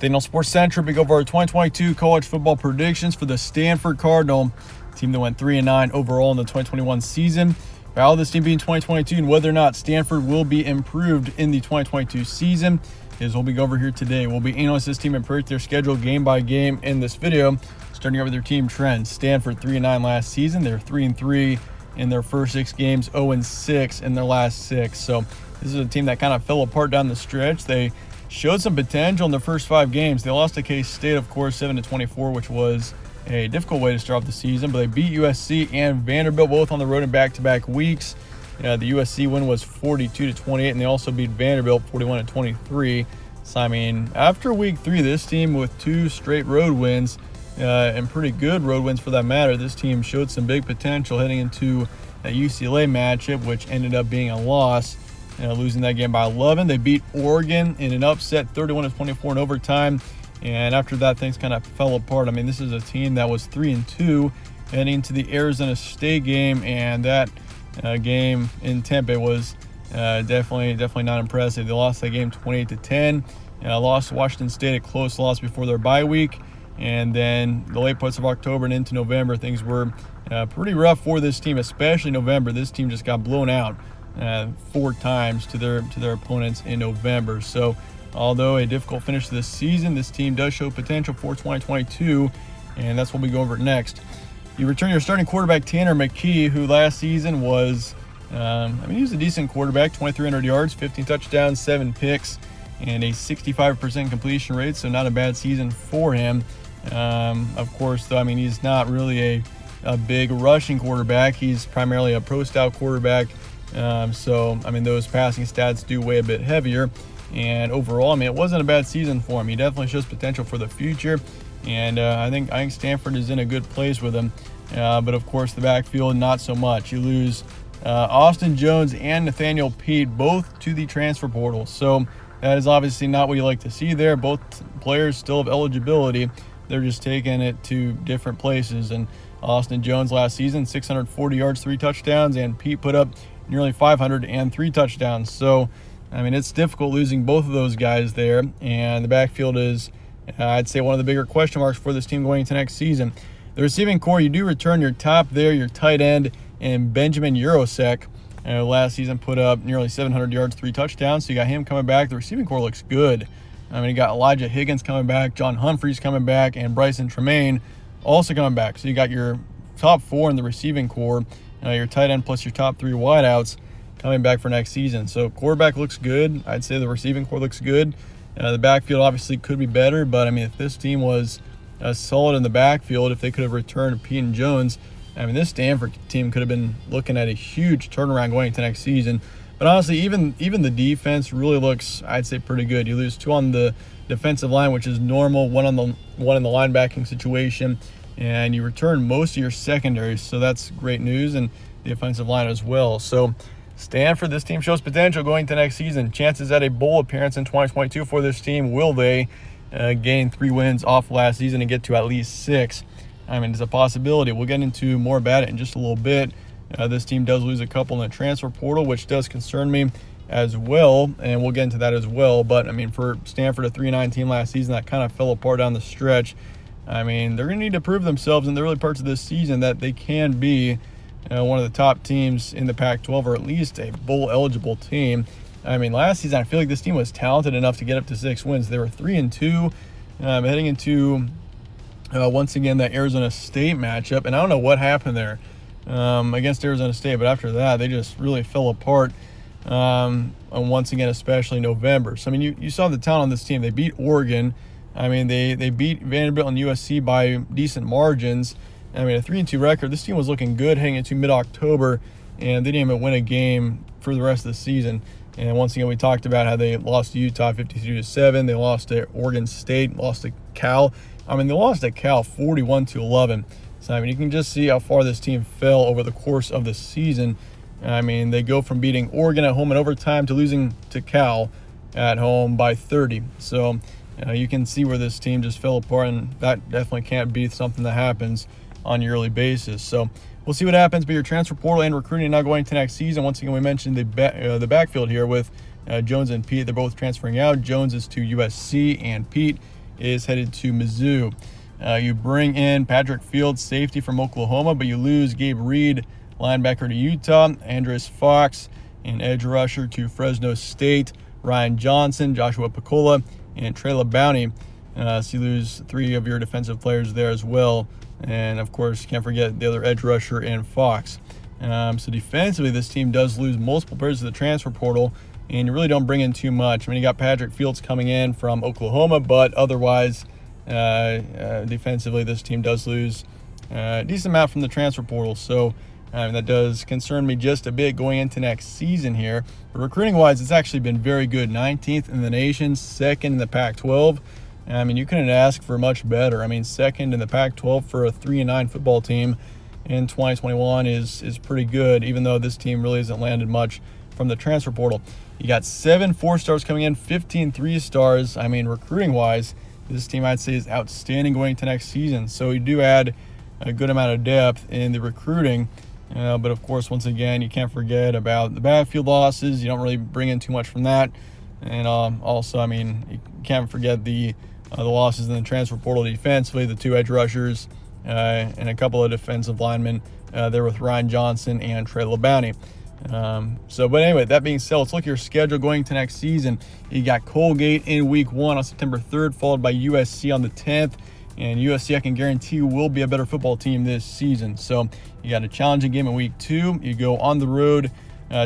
Daniel Sports Central, we go over our 2022 college football predictions for the Stanford Cardinal, team that went 3-9 overall in the 2021 season. How this team being 2022 and whether or not Stanford will be improved in the 2022 season is what we go over here today. We'll be analyzing this team and predict their schedule game by game in this video. Starting over their team trends. Stanford 3-9 last season. They're 3-3 in their first 6 games, 0-6 in their last 6. So this is a team that kind of fell apart down the stretch. They showed some potential in the first 5 games. They lost to K-State, of course, 7-24, which was a difficult way to start off the season. But they beat USC and Vanderbilt both on the road in back-to-back weeks. The USC win was 42-28, and they also beat Vanderbilt 41-23. So, I mean, after week 3, this team with 2 straight road wins, and pretty good road wins for that matter, this team showed some big potential heading into a UCLA matchup, which ended up being a loss, losing that game by 11. They beat Oregon in an upset, 31-24 in overtime, and after that, things kind of fell apart. I mean, this is a team that was 3-2 heading into the Arizona State game, and that game in Tempe was definitely not impressive. They lost that game 28-10. Lost to Washington State, a close loss before their bye week. And then the late parts of October and into November, things were pretty rough for this team, especially November. This team just got blown out 4 times to their opponents in November. So although a difficult finish to this season, this team does show potential for 2022, and that's what we go over next. You return your starting quarterback, Tanner McKee, who last season was, he was a decent quarterback, 2,300 yards, 15 touchdowns, 7 picks, and a 65% completion rate, so not a bad season for him. Of course, though, he's not really a big rushing quarterback. He's primarily a pro-style quarterback. So those passing stats do weigh a bit heavier. And overall, it wasn't a bad season for him. He definitely shows potential for the future. And I think Stanford is in a good place with him. But, of course, the backfield, not so much. You lose Austin Jones and Nathaniel Pete, both to the transfer portal. So that is obviously not what you like to see there. Both players still have eligibility. They're just taking it to different places. And Austin Jones last season, 640 yards, 3 touchdowns, and Pete put up nearly 500 and 3 touchdowns. So, it's difficult losing both of those guys there. And the backfield is, I'd say, one of the bigger question marks for this team going into next season. The receiving core, you do return your top there, your tight end, and Benjamin Urosek. Last season put up nearly 700 yards, 3 touchdowns. So you got him coming back. The receiving core looks good. You got Elijah Higgins coming back, John Humphreys coming back, and Bryson Tremaine also coming back. So you got your top 4 in the receiving core, your tight end plus your top 3 wideouts coming back for next season. So quarterback looks good. I'd say the receiving core looks good. The backfield obviously could be better, but if this team was solid in the backfield, if they could have returned Pete and Jones, this Stanford team could have been looking at a huge turnaround going into next season. But honestly, even the defense really looks, I'd say, pretty good. You lose 2 on the defensive line, which is normal, one in the linebacking situation, and you return most of your secondaries, so that's great news, and the offensive line as well. So Stanford, this team shows potential going into next season. Chances at a bowl appearance in 2022 for this team. Will they gain 3 wins off last season and get to at least 6? It's a possibility. We'll get into more about it in just a little bit. This team does lose a couple in the transfer portal, which does concern me as well, and we'll get into that as well. But, for Stanford, a 3-9 team last season that kind of fell apart down the stretch, they're going to need to prove themselves in the early parts of this season that they can be one of the top teams in the Pac-12, or at least a bowl-eligible team. Last season, I feel like this team was talented enough to get up to 6 wins. They were 3-2 heading into, once again, that Arizona State matchup. And I don't know what happened there against Arizona State, but after that, they just really fell apart. And once again, especially November. So, you saw the talent on this team. They beat Oregon. They beat Vanderbilt and USC by decent margins. A 3-2 record. This team was looking good heading into mid-October, and they didn't even win a game for the rest of the season. And once again, we talked about how they lost to Utah 52-7. They lost to Oregon State, lost to Cal. They lost to Cal 41-11. So, you can just see how far this team fell over the course of the season. They go from beating Oregon at home in overtime to losing to Cal at home by 30. So, you can see where this team just fell apart, and that definitely can't be something that happens on a yearly basis. So we'll see what happens. But your transfer portal and recruiting now going to next season. Once again, we mentioned the backfield here with Jones and Pete. They're both transferring out. Jones is to USC, and Pete is headed to Mizzou. You bring in Patrick Fields, safety from Oklahoma, but you lose Gabe Reed, linebacker to Utah, Andres Fox, and edge rusher to Fresno State, Ryan Johnson, Joshua Picola, and Trey LeBounty. So you lose 3 of your defensive players there as well. And, of course, you can't forget the other edge rusher in Fox. So defensively, this team does lose multiple players to the transfer portal, and you really don't bring in too much. I mean, you got Patrick Fields coming in from Oklahoma, but otherwise, defensively, this team does lose a decent amount from the transfer portal. So that does concern me just a bit going into next season here. But recruiting-wise, it's actually been very good. 19th in the nation, 2nd in the Pac-12. I mean, you couldn't ask for much better. I mean, 2nd in the Pac-12 for a 3-9 football team in 2021 is pretty good, even though this team really hasn't landed much from the transfer portal. You got 7 4-stars coming in, 15 3-stars. I mean, recruiting-wise, this team I'd say is outstanding going into next season. So you do add a good amount of depth in the recruiting. But, of course, once again, you can't forget about the backfield losses. You don't really bring in too much from that. And also, I mean, you can't forget the losses in the transfer portal defensively, the 2 edge rushers and a couple of defensive linemen there with Ryan Johnson and Trey LeBounty. But anyway, that being said, let's look at your schedule going to next season. You got Colgate in week 1 on September 3rd, followed by USC on the 10th. And USC, I can guarantee, will be a better football team this season. So you got a challenging game in week 2. You go on the road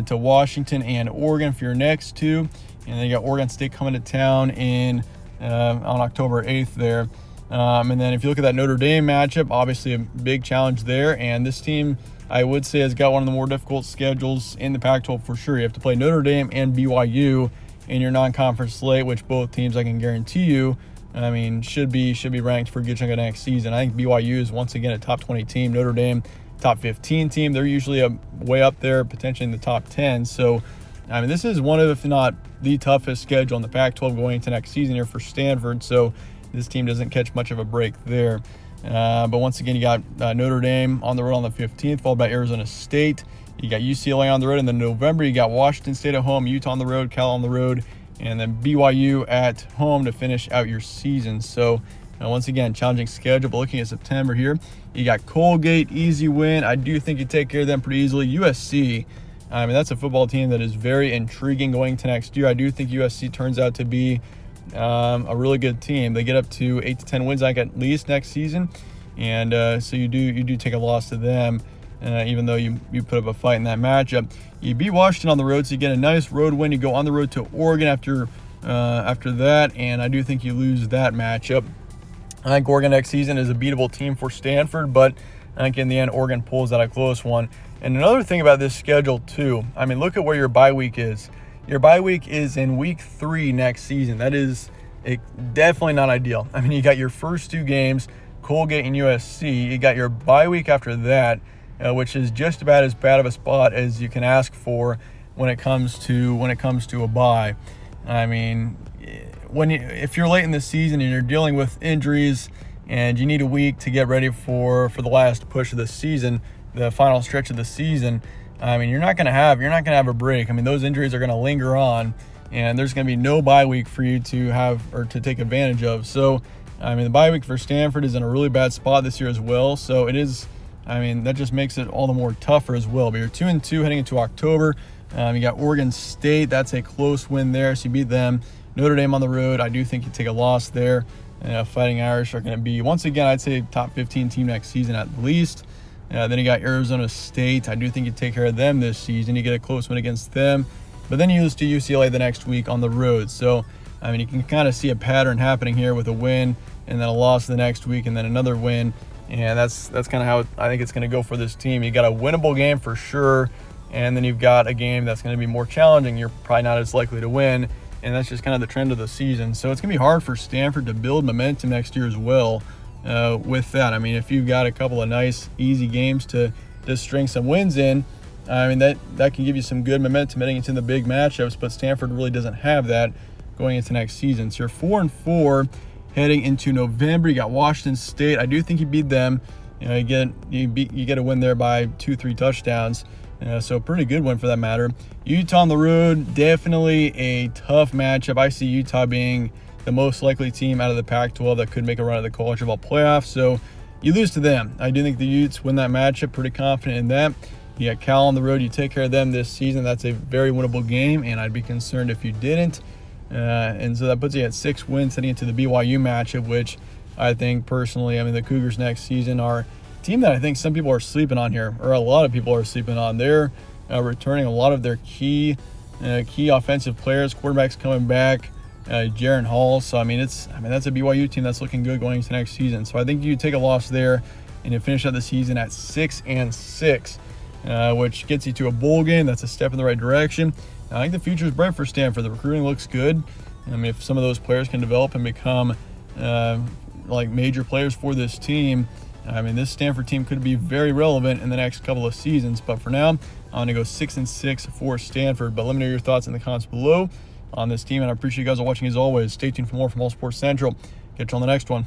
to Washington and Oregon for your next 2. And then you got Oregon State coming to town on October 8th there. And then if you look at that Notre Dame matchup, obviously a big challenge there. And this team, I would say, has got one of the more difficult schedules in the Pac-12 for sure. You have to play Notre Dame and BYU in your non-conference slate, which both teams, I can guarantee you, I mean, should be ranked for a good chunk of next season. I think BYU is once again a top 20 team. Notre Dame, top 15 team. They're usually way up there, potentially in the top 10. So, I mean, this is one of, if not the toughest schedule in the Pac-12 going into next season here for Stanford. So this team doesn't catch much of a break there. But once again, you got Notre Dame on the road on the 15th, followed by Arizona State. You got UCLA on the road. And then November, you got Washington State at home, Utah on the road, Cal on the road, and then BYU at home to finish out your season. So, once again, challenging schedule. But looking at September here, you got Colgate, easy win. I do think you take care of them pretty easily. USC, I mean, that's a football team that is very intriguing going to next year. I do think USC turns out to be a really good team. They get up to 8 to 10 wins, I think, at least next season. And so you do take a loss to them. Even though you put up a fight in that matchup. You beat Washington on the road, so you get a nice road win. You go on the road to Oregon after that, and I do think you lose that matchup. I think Oregon next season is a beatable team for Stanford, but I think in the end, Oregon pulls out a close one. And another thing about this schedule, too, I mean, look at where your bye week is. Your bye week is in week 3 next season. That is definitely not ideal. I mean, you got your first 2 games, Colgate and USC. You got your bye week after that, which is just about as bad of a spot as you can ask for when it comes to a bye. I mean, if you're late in the season and you're dealing with injuries and you need a week to get ready for the last push of the season, the final stretch of the season, I mean, you're not gonna have a break. I mean, those injuries are gonna linger on, and there's gonna be no bye week for you to have or to take advantage of. So, I mean, the bye week for Stanford is in a really bad spot this year as well. So it is. I mean, that just makes it all the more tougher as well. But you're 2-2 heading into October. You got Oregon State. That's a close win there, so you beat them. Notre Dame on the road. I do think you take a loss there. Fighting Irish are going to be, once again, I'd say top 15 team next season at least. Then you got Arizona State. I do think you take care of them this season. You get a close win against them. But then you lose to UCLA the next week on the road. So, I mean, you can kind of see a pattern happening here with a win and then a loss the next week and then another win. And that's kind of how I think it's going to go for this team. You got a winnable game for sure, and then you've got a game that's going to be more challenging. You're probably not as likely to win, and that's just kind of the trend of the season. So it's going to be hard for Stanford to build momentum next year as well with that. I mean, if you've got a couple of nice, easy games to string some wins in, I mean, that can give you some good momentum heading into the big matchups, but Stanford really doesn't have that going into next season. So you're 4-4. Heading into November, you got Washington State. I do think you beat them. You get a win there by 2-3 touchdowns. So a pretty good one for that matter. Utah on the road, definitely a tough matchup. I see Utah being the most likely team out of the Pac-12 that could make a run at the college football playoff. So you lose to them. I do think the Utes win that matchup. Pretty confident in that. You got Cal on the road. You take care of them this season. That's a very winnable game, and I'd be concerned if you didn't. And so that puts you at 6 wins heading into the BYU matchup, which I think personally, the Cougars next season are a team that I think some people are sleeping on here, or a lot of people are sleeping on. They're returning a lot of their key offensive players. Quarterbacks coming back, Jaron Hall. So that's a BYU team that's looking good going into next season. So I think you take a loss there, and you finish out the season at 6-6. Which gets you to a bowl game. That's a step in the right direction. I think the future is bright for Stanford. The recruiting looks good. If some of those players can develop and become major players for this team, this Stanford team could be very relevant in the next couple of seasons. But for now, I'm going to go 6-6 for Stanford. But let me know your thoughts in the comments below on this team, and I appreciate you guys watching as always. Stay tuned for more from All Sports Central. Catch you on the next one.